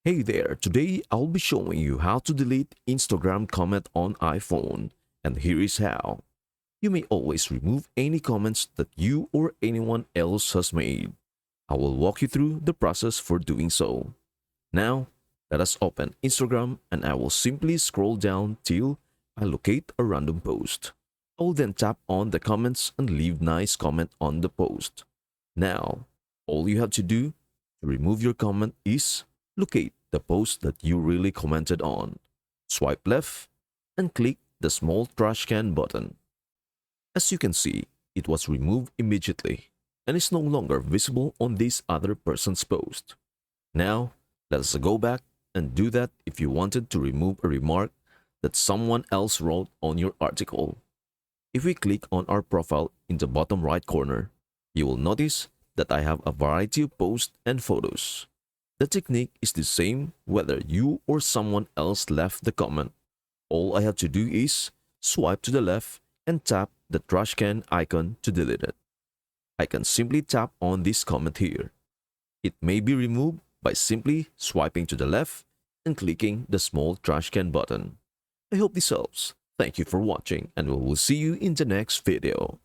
Hey there, today I'll be showing you how to delete Instagram comment on iPhone, and here is how. You may always remove any comments that you or anyone else has made. I will walk you through the process for doing so. Now, let us open Instagram and I will simply scroll down till I locate a random post. I will then tap on the comments and leave nice comment on the post. Now, all you have to do to remove your comment is locate the post that you really commented on, swipe left, and click the small trash can button. As you can see, it was removed immediately and is no longer visible on this other person's post. Now, let us go back and do that if you wanted to remove a remark that someone else wrote on your article. If we click on our profile in the bottom right corner, you will notice that I have a variety of posts and photos. The technique is the same whether you or someone else left the comment. All I have to do is swipe to the left and tap the trash can icon to delete it. I can simply tap on this comment here. It may be removed by simply swiping to the left and clicking the small trash can button. I hope this helps. Thank you for watching and we will see you in the next video.